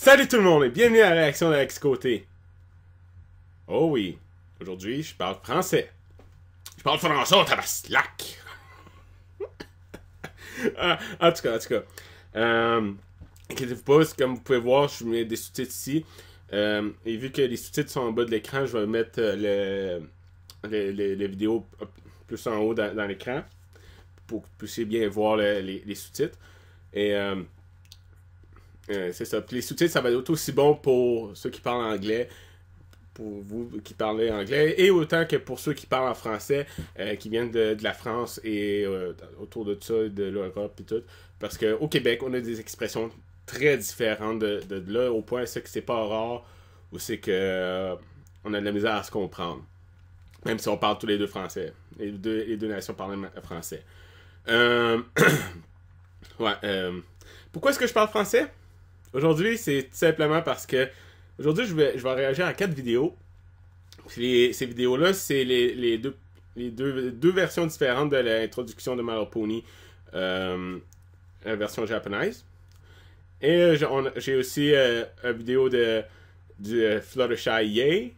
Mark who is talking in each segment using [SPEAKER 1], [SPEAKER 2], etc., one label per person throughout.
[SPEAKER 1] Salut tout le monde et bienvenue à la réaction d'Alex Côté. Oh oui, aujourd'hui je parle français. Je parle français au tabaslac. En tout cas. Inquiétez-vous pas, comme vous pouvez voir, je mets des sous-titres ici. Et vu que les sous-titres sont en bas de l'écran, je vais mettre les vidéos plus en haut dans l'écran pour que vous puissiez bien voir les sous-titres. Et c'est ça. Puis les sous-titres, ça va être aussi bon pour ceux qui parlent anglais, pour vous qui parlez anglais, et autant que pour ceux qui parlent en français, qui viennent de la France et autour de ça, de l'Europe et tout. Parce qu'au Québec, on a des expressions très différentes de là, au point que c'est pas rare, ou c'est que on a de la misère à se comprendre. Même si on parle tous les deux français. Les deux nations parlent français. Pourquoi est-ce que je parle français? Aujourd'hui, c'est tout simplement parce que aujourd'hui, je vais réagir à 4 vidéos. Puis ces vidéos-là, c'est les deux versions différentes de l'introduction de My Little Pony, la version japonaise. Et j'ai aussi une vidéo du Fluttershy Yay,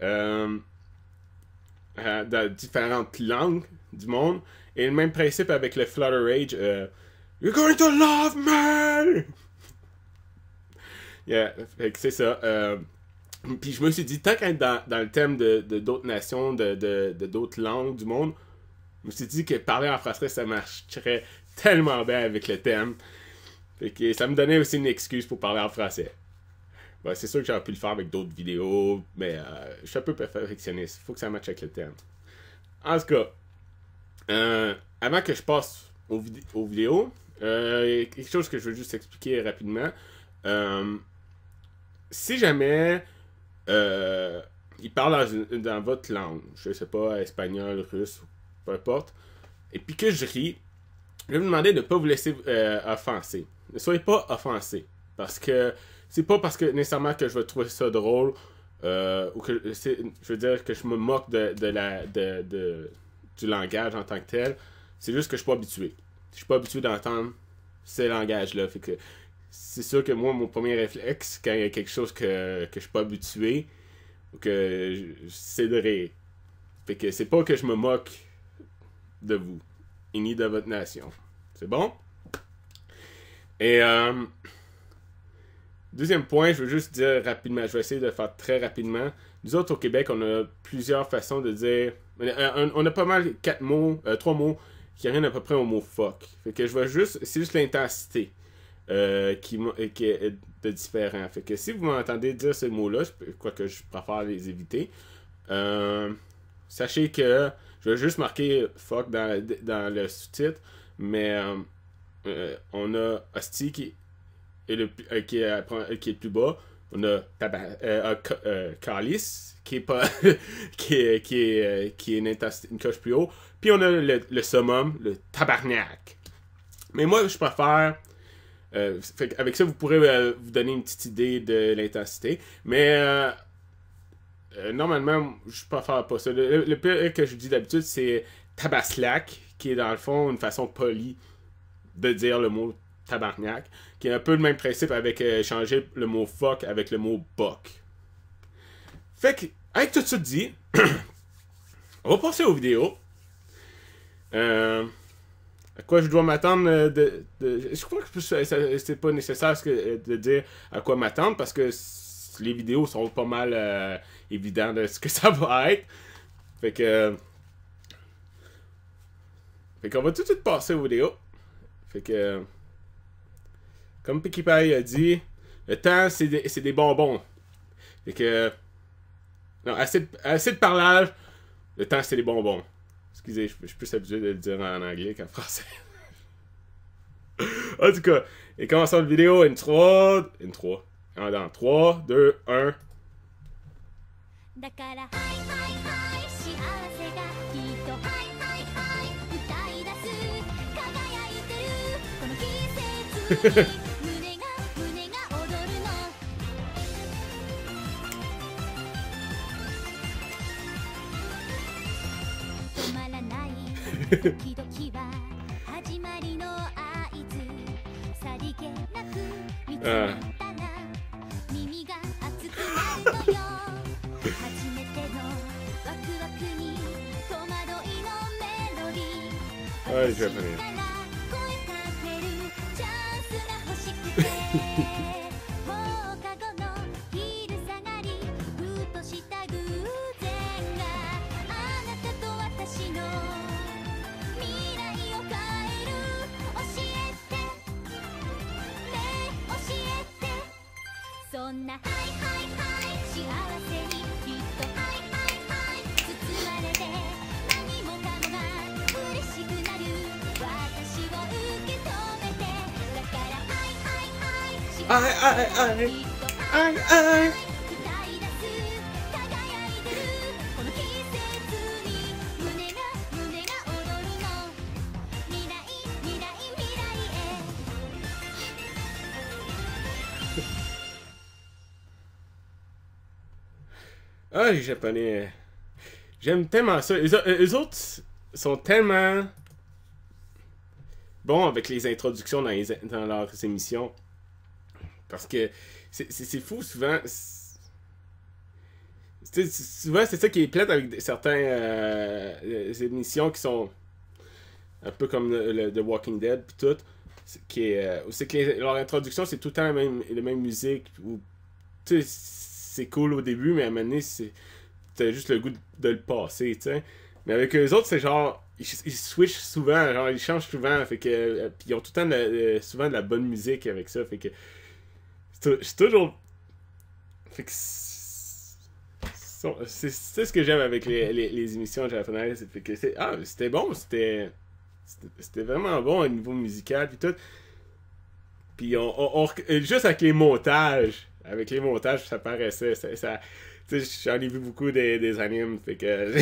[SPEAKER 1] dans différentes langues du monde. Et le même principe avec le Flutter Rage. You're going to love me! Yeah, c'est ça. Puis je me suis dit, tant qu'être dans le thème de d'autres nations, de d'autres langues du monde, je me suis dit que parler en français, ça marcherait tellement bien avec le thème. Fait que ça me donnait aussi une excuse pour parler en français. Bon, c'est sûr que j'aurais pu le faire avec d'autres vidéos, mais je suis un peu perfectionniste. Il faut que ça matche avec le thème. En tout cas, avant que je passe aux vidéos, il y a quelque chose que je veux juste expliquer rapidement. Si jamais il parle dans votre langue, je sais pas, espagnol, russe, peu importe, et puis que je ris, je vais vous demander de ne pas vous laisser offenser. Ne soyez pas offensé. Parce que c'est pas parce que nécessairement que je vais trouver ça drôle, ou que je veux dire que je me moque du langage en tant que tel. C'est juste que je suis pas habitué. Je suis pas habitué d'entendre ce langage-là. Fait que c'est sûr que moi, mon premier réflexe, quand il y a quelque chose que je suis pas habitué, ou que c'est de rire. Fait que c'est pas que je me moque de vous, et ni de votre nation. C'est bon? Et deuxième point, je veux juste dire rapidement, je vais essayer de le faire très rapidement. Nous autres, au Québec, on a plusieurs façons de dire... On a pas mal 3 mots qui reviennent à peu près au mot fuck. Fait que je vais juste... C'est juste l'intensité qui est de différent. Fait que si vous m'entendez dire ces mots-là, quoique je préfère les éviter, sachez que je vais juste marquer fuck dans le sous-titre, mais on a hostie qui est le plus bas. On a calice qui est pas qui est une coche plus haut. Puis on a le summum, le tabarnak. Mais moi, je préfère... avec ça, vous pourrez vous donner une petite idée de l'intensité. Mais normalement, je préfère pas ça. Le pire que je dis d'habitude, c'est tabaslac, qui est dans le fond une façon polie de dire le mot tabarnak, qui est un peu le même principe avec changer le mot fuck avec le mot buck. Fait que, avec tout ça dit, on va passer aux vidéos. À quoi je dois m'attendre je crois que c'est pas nécessaire de dire à quoi m'attendre parce que les vidéos sont pas mal évidentes de ce que ça va être. Fait qu'on va tout de suite passer aux vidéos. Fait que comme Pinkie Pie a dit, le temps c'est des bonbons. Fait que non, assez de parlage, le temps c'est des bonbons. Excusez, je suis plus habitué de le dire en anglais qu'en français. En tout cas, et commençons la vidéo in 3. Dans 3, 2, 1. Ouais, je vais finir. Ah, les Japonais. J'aime tellement ça. Eux autres sont tellement bons avec les introductions dans leurs émissions. Parce que c'est fou, souvent. Souvent, c'est ça qui est plate avec certains émissions qui sont un peu comme The Walking Dead pis tout. C'est que leur introduction, c'est tout le temps la même musique. Ou, tu sais, c'est cool au début, mais à un moment donné, t'as juste le goût de le passer, tu sais. Mais avec eux autres, c'est genre, ils switchent souvent, genre, ils changent souvent, fait que, puis ils ont tout le temps souvent de la bonne musique avec ça, fait que, c'est toujours, fait que, c'est ce que j'aime avec les émissions japonaises, fait que c'était bon, c'était vraiment bon au niveau musical, puis tout. Puis juste avec les montages, ça paraissait, tu sais, j'en ai vu beaucoup des animes, fait que,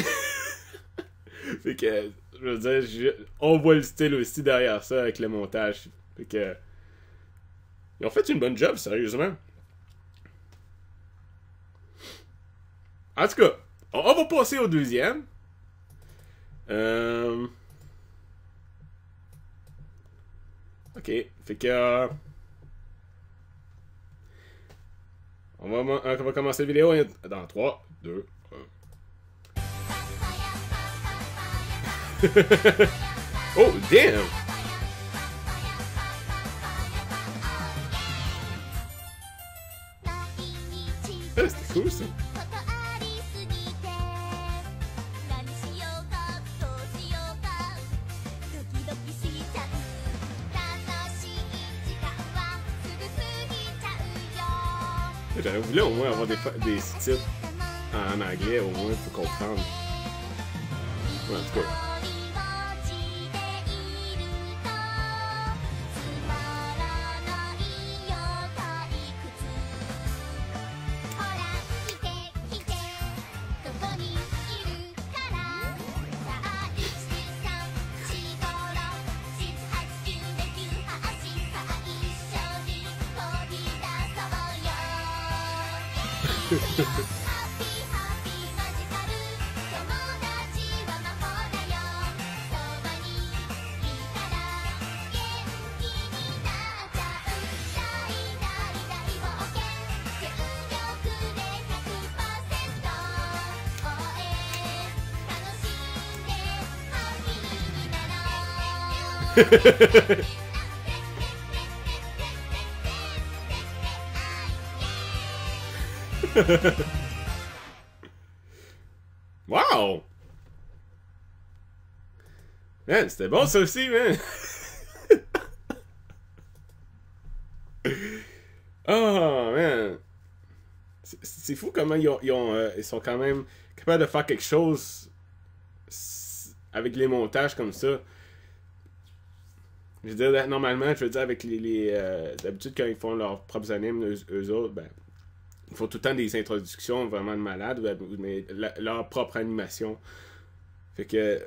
[SPEAKER 1] fait que, je veux dire, on voit le style aussi derrière ça avec le montage, fait que, ils ont fait une bonne job, sérieusement. En tout cas, on va passer au deuxième. Ok, fait que... on va commencer la vidéo dans 3, 2, 1. Oh, damn! C'était cool, ça. J'aurais voulu au moins avoir des sous-titres en anglais, au moins, pour comprendre. Ouais, en tout cas. Wow! Man, c'était bon ça aussi, man! Oh, man! C'est fou comment ils sont quand même capables de faire quelque chose avec les montages comme ça. Je veux dire, normalement, je veux dire, avec d'habitude, quand ils font leurs propres animes, eux autres, ben, ils font tout le temps des introductions vraiment de malades, mais leur propre animation. Fait que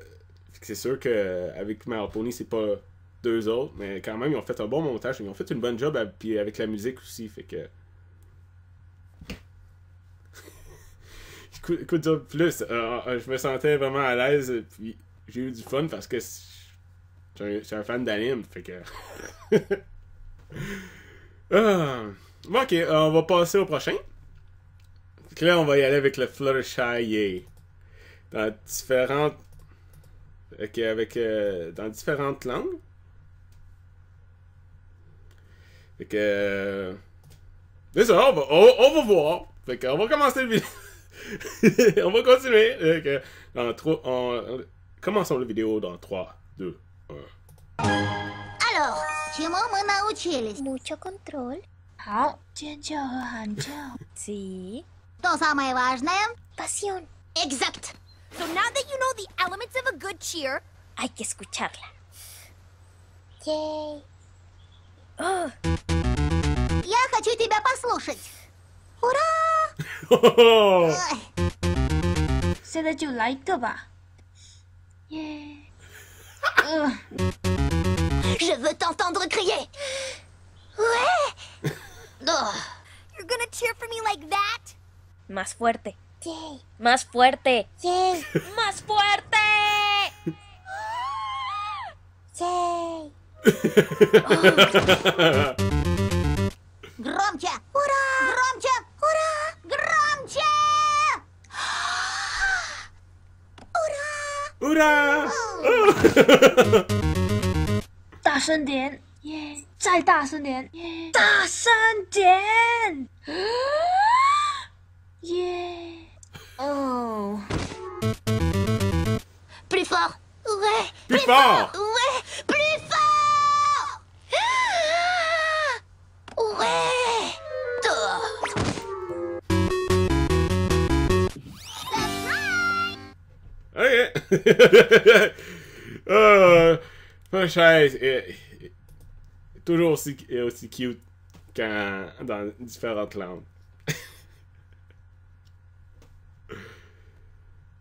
[SPEAKER 1] c'est sûr qu'avec My Hero Pony, c'est pas deux autres, mais quand même, ils ont fait un bon montage, ils ont fait une bonne job, puis avec la musique aussi, fait que... Écoute, plus, je me sentais vraiment à l'aise, puis j'ai eu du fun parce que je suis un fan d'anime, fait que... Bon, ok, on va passer au prochain. que là, on va y aller avec le Fluttershy. Dans différentes... dans différentes langues. Fait que... c'est ça, on va voir. Fait qu'on va commencer le vidéo. On va continuer. Fait que, commençons la vidéo dans 3, 2, 1.
[SPEAKER 2] Alors, чему мы научились?
[SPEAKER 3] Mucho control.
[SPEAKER 4] 好，尖叫和喊叫。
[SPEAKER 3] Sí.
[SPEAKER 2] То самое важное?
[SPEAKER 3] Pasión.
[SPEAKER 2] Exact.
[SPEAKER 5] So now that you know the elements of a good cheer,
[SPEAKER 3] Hay que escucharla. Yay. Oh,
[SPEAKER 2] Я хочу тебя послушать. Ура! Ой,
[SPEAKER 4] 现在就来一个吧。耶！
[SPEAKER 2] Je veux t'entendre crier. Ouais. Oh.
[SPEAKER 5] you're gonna cheer for me like that?
[SPEAKER 3] más fuerte.
[SPEAKER 2] Yay.
[SPEAKER 3] Más fuerte.
[SPEAKER 2] Yay.
[SPEAKER 3] Más fuerte.
[SPEAKER 2] Yay. Громче! Ура! Громче! Ура! Громче! Ура!
[SPEAKER 1] Ура!
[SPEAKER 4] 大声点，耶！再大声点，耶！大声点，耶！
[SPEAKER 3] Oh.
[SPEAKER 2] Plus fort! Ouais!
[SPEAKER 1] Plus fort!
[SPEAKER 2] Ouais! Plus fort! Ouais!
[SPEAKER 1] Ok. Fluttershy est toujours aussi cute dans différentes langues.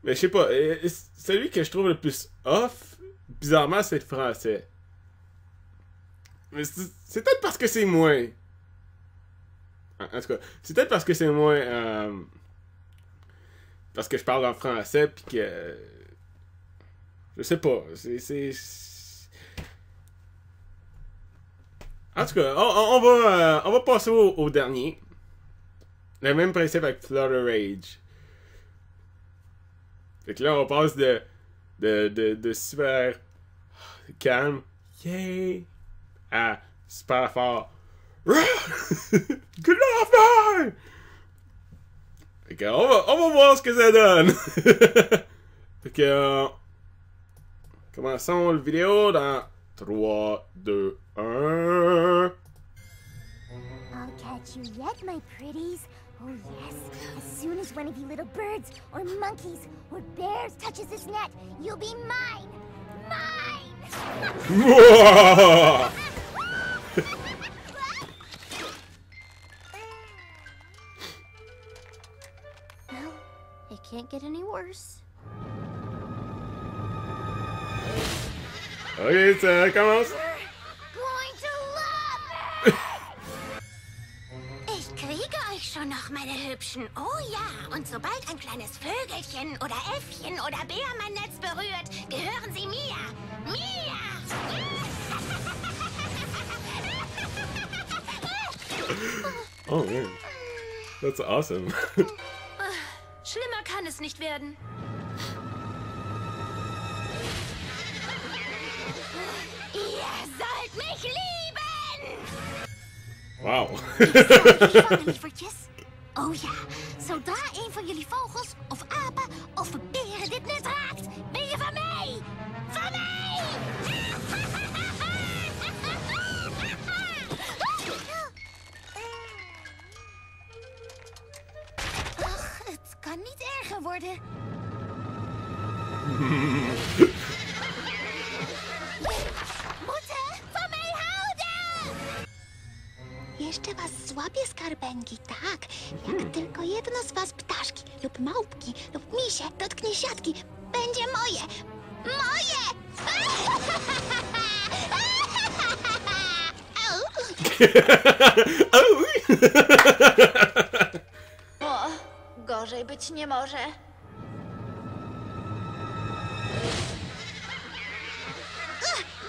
[SPEAKER 1] Mais je sais pas, celui que je trouve le plus off, bizarrement, c'est le français. Mais c'est peut-être parce que c'est moins. En tout cas, c'est peut-être parce que c'est moins. Parce que je parle en français, puis que. Je sais pas. En tout cas, on va passer au dernier. Le même principe avec Flutter Rage. Fait que là, on passe de super calme, yay, à super fort. Good enough, Fait que on va voir ce que ça donne. Fait que commençons la vidéo dans 3, 2, 1.
[SPEAKER 5] I'll catch you yet, my pretties. Oh yes, as soon as one of you little birds, or monkeys, or bears touches this net, you'll be mine! Mine! Well, it can't get any worse.
[SPEAKER 1] Ok, ça commence.
[SPEAKER 5] Going to love it! Ich kriege euch schon noch, meine Hübschen. Oh ja, und sobald ein kleines Vögelchen oder Äffchen oder Bär mein Netz berührt, gehören sie mir. Mir!
[SPEAKER 1] Oh man, that's awesome.
[SPEAKER 5] Schlimmer kann es nicht werden. Ihr sollt mich lieben!
[SPEAKER 1] Wow.
[SPEAKER 5] Vangen, lievertjes. Oh ja, zodra een van jullie vogels, of apen, of beren dit net raakt, ben je van mij! Van mij! Ach, het kan niet erger worden. Moeten van mij houden!
[SPEAKER 2] Jeszcze was złapię, skarbeńki, tak. Jak tylko jedno z was ptaszki lub małpki lub misie dotknie siatki, będzie moje. Moje!
[SPEAKER 1] Oh.
[SPEAKER 3] O, gorzej być nie może.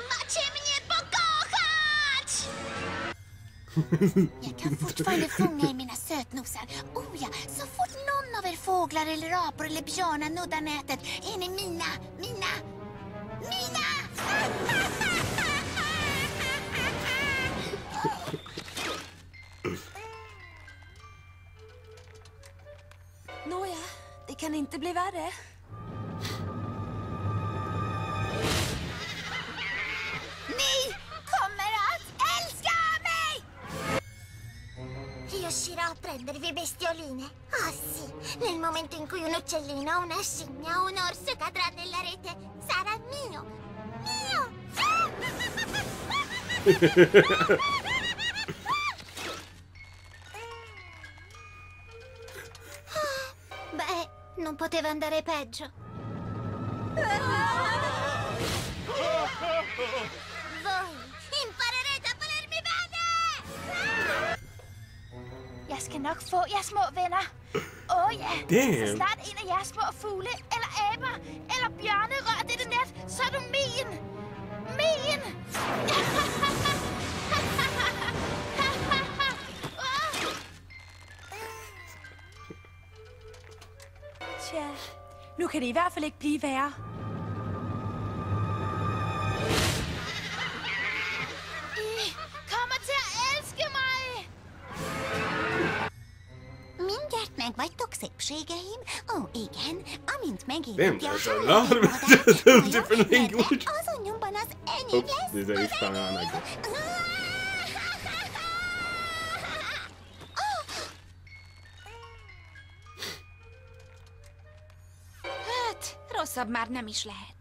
[SPEAKER 2] Macie mnie pokochać!
[SPEAKER 5] Jeg kan fortfarande fånga i mina söta nätnosar. Oh ja, så fort någon av er fåglar eller apor eller björnar nuddar nätet är ni mina!
[SPEAKER 3] Nåja, det kan inte bli värre.
[SPEAKER 5] Ni kommer att älska mig! Riuscirò a prendervi bestioline. Oh sì, nel momento in cui un uccellino o una scimmia o un orso cadrà nella rete, sarà mio! Beh, non poteva andare peggio. Voi imparerete a volermi bene!
[SPEAKER 3] Jeg skal nok få jer små venner. Åh ja,
[SPEAKER 1] Damn.
[SPEAKER 3] så snart en af jer små fugle, eller aber, eller bjørne rører dette net, så er du min. Min! Tja, nu kan det i hvert fald ikke blive værre. I kommer til at elske mig!
[SPEAKER 5] Mindjárt meg vagytok szépségeim. Ó, igen, amint
[SPEAKER 1] Damn,
[SPEAKER 5] megérint
[SPEAKER 1] there's a lot of different language.
[SPEAKER 5] azon nyomban az enyém
[SPEAKER 1] Oops,
[SPEAKER 5] lesz.
[SPEAKER 1] désolé, je parle en anglais.
[SPEAKER 3] Hát, rosszabb már nem is lehet.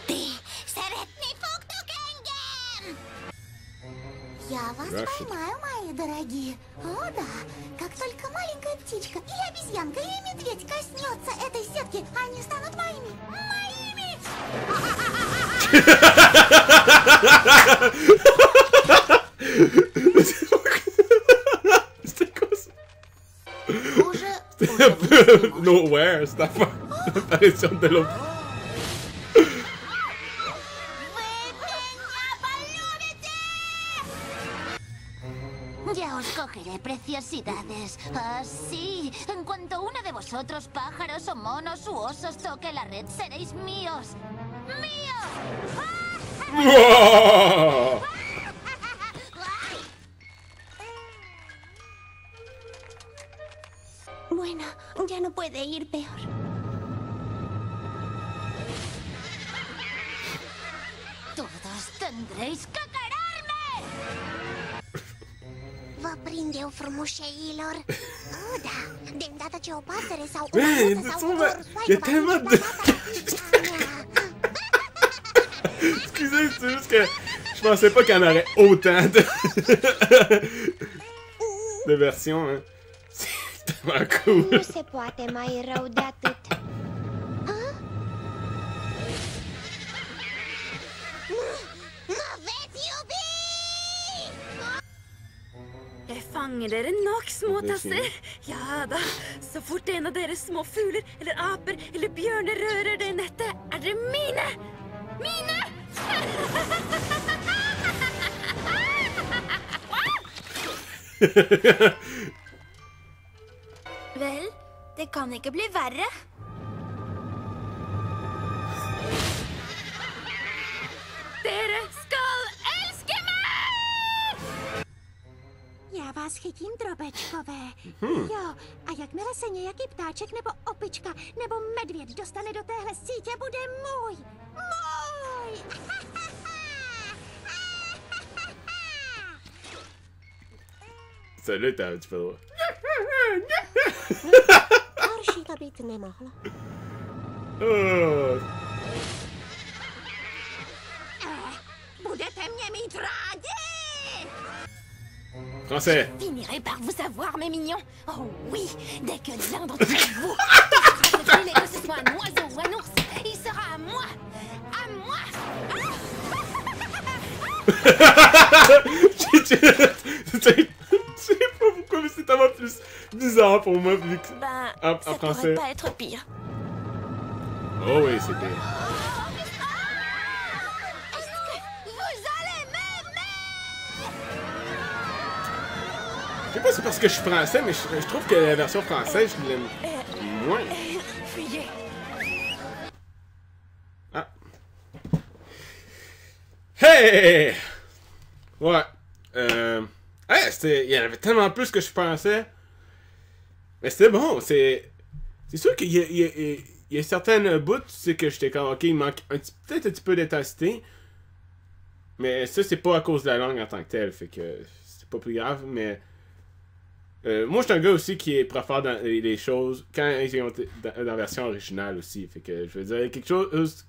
[SPEAKER 5] Ti szeretni fogtok engem! Я вас
[SPEAKER 1] Здравствуйте.
[SPEAKER 5] поймаю, мои дорогие. О, да. Как только маленькая птичка или обезьянка или медведь коснется этой сетки, они станут моими. Моими!
[SPEAKER 1] C'était quoi ça?
[SPEAKER 5] Уже...
[SPEAKER 1] Un peu nowhere, cette affaire. L'apparition de l'autre.
[SPEAKER 5] Вы меня полюбите! Ya os cogeré, preciosidades. Así, en cuanto uno de vosotros, pájaros o monos u osos, toque la red, seréis míos. ¡Míos!
[SPEAKER 1] Wow!
[SPEAKER 5] Bueno, ya no puede ir peor. Todos tendréis que quererme! Vă prinde o frumușeilor. Oh, da, de îndată ce o pasăre sau o
[SPEAKER 1] Man,
[SPEAKER 5] mănuță
[SPEAKER 1] that's
[SPEAKER 5] sau
[SPEAKER 1] all
[SPEAKER 5] un
[SPEAKER 1] that-
[SPEAKER 5] ursoaică
[SPEAKER 1] e
[SPEAKER 5] va
[SPEAKER 1] tellement
[SPEAKER 5] fi
[SPEAKER 1] de- Excusez, c'est juste que je pensais pas qu'il y en aurait autant de versions, hein. C'est tellement cool.
[SPEAKER 2] Nu se poate mai rău de atât.
[SPEAKER 5] Mă veți iubi!
[SPEAKER 3] Jeg fanger dere nok, små tasser. Ja da, så fort en av deres små fugler eller aper eller bjørner rører det nettet, er dere mine! Mine! Vel, det kan ikke bli verre. Dere skal elske meg!
[SPEAKER 5] Já vás chytím, drobečkové. Jo, a jakmile se nějaký ptáček nebo opička nebo medvěd dostane do téhle sítě, bude můj. Můj!
[SPEAKER 1] Celle-là était un petit peu drôle.
[SPEAKER 5] Horší to být nemohlo.
[SPEAKER 1] Oh.
[SPEAKER 5] Budete mě mít rádi!
[SPEAKER 1] Français.
[SPEAKER 3] Finirai par vous avoir, mes mignons. Oh oui, dès que l'un d'entre vous sera de que ce soit un oiseau ou un ours, il sera à moi. À moi.
[SPEAKER 1] Je sais pas pourquoi, mais c'est tellement plus bizarre pour moi, vu que...
[SPEAKER 3] Ben,
[SPEAKER 1] En
[SPEAKER 3] ça
[SPEAKER 1] français.
[SPEAKER 3] pourrait pas être pire.
[SPEAKER 1] Oh oui, c'est pire.
[SPEAKER 5] Est-ce que vous allez m'aimer?
[SPEAKER 1] sais pas si c'est parce que je suis français, mais je trouve que la version française, je l'aime moins.
[SPEAKER 3] Fuyez.
[SPEAKER 1] Ah. Hey! Ouais. Hey, il y en avait tellement plus que je pensais. Mais c'était bon, c'est sûr qu'il y a certaines bouts, tu sais, que j'étais comme, ok, il manque peut-être un petit peu d'intensité. Mais ça, c'est pas à cause de la langue en tant que telle, fait que c'est pas plus grave, mais... moi, je suis un gars aussi qui préfère dans les choses quand ils ont dans la version originale aussi. Fait que, je veux dire, quelque chose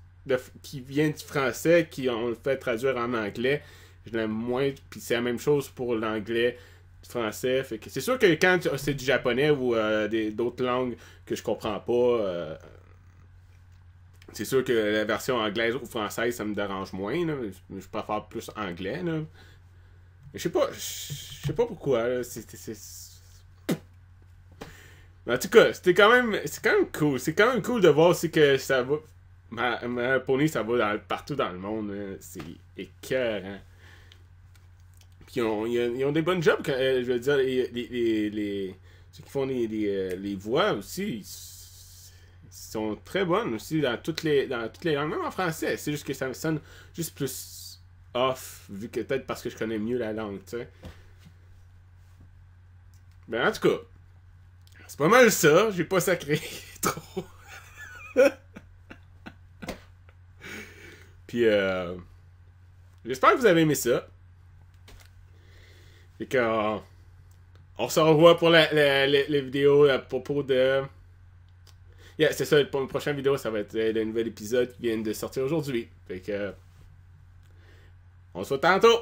[SPEAKER 1] qui vient du français, qui on le fait traduire en anglais, je l'aime moins, puis c'est la même chose pour l'anglais, du français. Fait que c'est sûr que quand c'est du japonais ou d'autres langues que je comprends pas, c'est sûr que la version anglaise ou française, ça me dérange moins, là. Je préfère plus anglais, là. Mais je sais pas pourquoi, là. En tout cas, c'est quand même cool. C'est quand même cool de voir aussi que ça va. Ma Pony, ça va partout dans le monde. Hein. C'est écœurant. Puis ils ont des bonnes jobs. Je veux dire, ceux qui font les voix aussi, ils sont très bonnes aussi dans toutes les langues, même en français. C'est juste que ça me sonne juste plus off, vu que peut-être parce que je connais mieux la langue, tu sais. Ben, en tout cas. C'est pas mal ça, j'ai pas sacré trop. Puis j'espère que vous avez aimé ça. Et que on se revoit pour les vidéos à propos de... Yeah, c'est ça, pour une prochaine vidéo, ça va être le nouvel épisode qui vient de sortir aujourd'hui. Fait que on se voit tantôt!